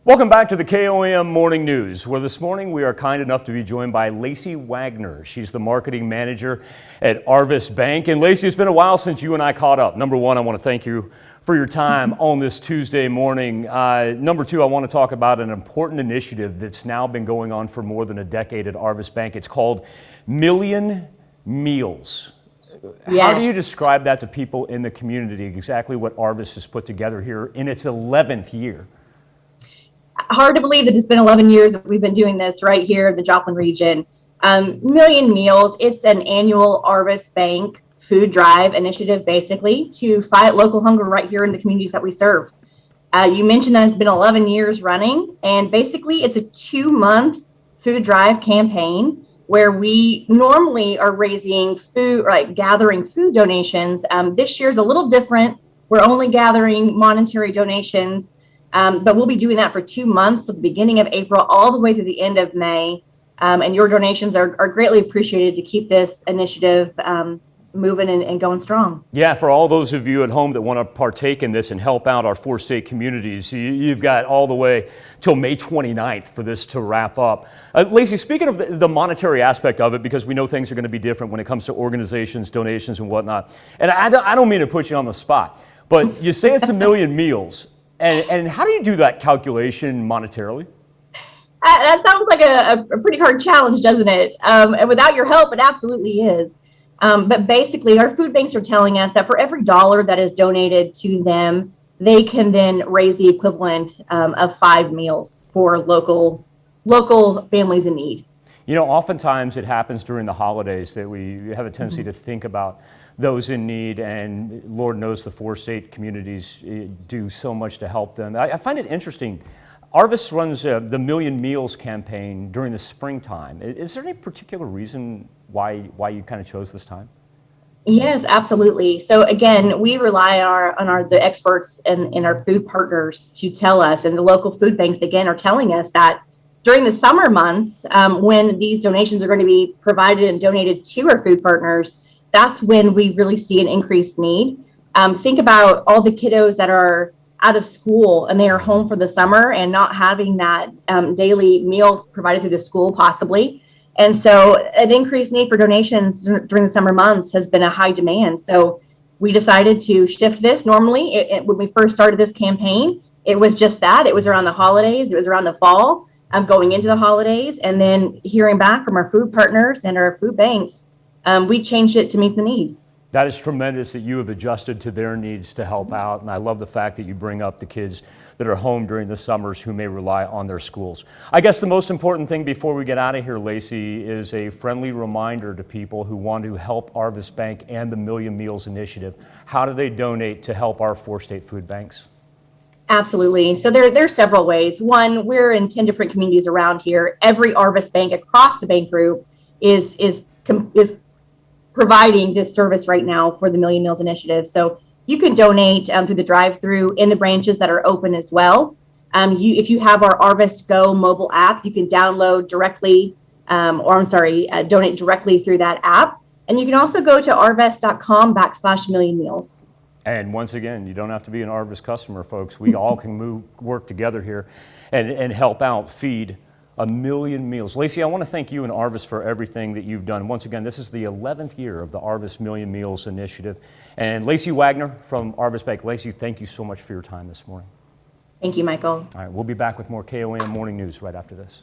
Welcome back to the KOAM Morning News, where this morning we are kind enough to be joined by Lacey Wagner. She's the marketing manager at Arvest Bank. And Lacey, it's been a while since you and I caught up. Number one, I want to thank you for your time on this Tuesday morning. Number two, I want to talk about an important initiative that's now been going on for more than a decade at Arvest Bank. It's called Million Meals. Yes. How do you describe that to people in the community, exactly what Arvest has put together here in its 11th year? Hard to believe that it's been 11 years that we've been doing this right here in the Joplin region. Million Meals, it's an annual Arvest Bank food drive initiative, basically, to fight local hunger right here in the communities that we serve. You mentioned that it's been 11 years running, and basically it's a 2-month food drive campaign where we normally are raising food, like gathering food donations. This year's a little different. We're only gathering monetary donations. But we'll be doing that for 2 months, so the beginning of April all the way through the end of May. And your donations are greatly appreciated to keep this initiative moving and going strong. Yeah, for all those of you at home that want to partake in this and help out our 4 state communities, you've got all the way till May 29th for this to wrap up. Lacey, speaking of the monetary aspect of it, because we know things are going to be different when it comes to organizations, donations, and whatnot. And I don't mean to put you on the spot, but you say it's a million meals. And how do you do that calculation monetarily? That sounds like a pretty hard challenge, doesn't it? And without your help, it absolutely is. But basically, our food banks are telling us that for every dollar that is donated to them, they can then raise the equivalent of 5 meals for local families in need. You know, oftentimes it happens during the holidays that we have a tendency to think about those in need, and Lord knows the 4 state communities do so much to help them. I find it interesting. Arvest runs the Million Meals campaign during the springtime. Is there any particular reason why you kind of chose this time? Yes, absolutely. So again, we rely on the experts and our food partners to tell us, and the local food banks again are telling us that during the summer months, when these donations are going to be provided and donated to our food partners, that's when we really see an increased need. Think about all the kiddos that are out of school and they are home for the summer and not having that daily meal provided through the school possibly. And so an increased need for donations during the summer months has been a high demand. So we decided to shift this. Normally, when we first started this campaign, it was just that. It was around the holidays. It was around the fall, going into the holidays. And then hearing back from our food partners and our food banks, we changed it to meet the need. That is tremendous that you have adjusted to their needs to help out. And I love the fact that you bring up the kids that are home during the summers who may rely on their schools. I guess the most important thing before we get out of here, Lacey, is a friendly reminder to people who want to help Arvest Bank and the Million Meals Initiative. How do they donate to help our 4 state food banks? Absolutely. So there are several ways. One, we're in 10 different communities around here. Every Arvest Bank across the bank group is providing this service right now for the Million Meals Initiative. So you can donate through the drive-through in the branches that are open as well. If you have our Arvest Go mobile app, you can download directly, donate directly through that app. And you can also go to arvest.com/million meals. And once again, you don't have to be an Arvest customer, folks. We all can work together here and help out feed a million meals. Lacey, I want to thank you and Arvest for everything that you've done. Once again, this is the 11th year of the Arvest Million Meals Initiative. And Lacey Wagner from Arvest Bank. Lacey, thank you so much for your time this morning. Thank you, Michael. All right, we'll be back with more KOAM Morning News right after this.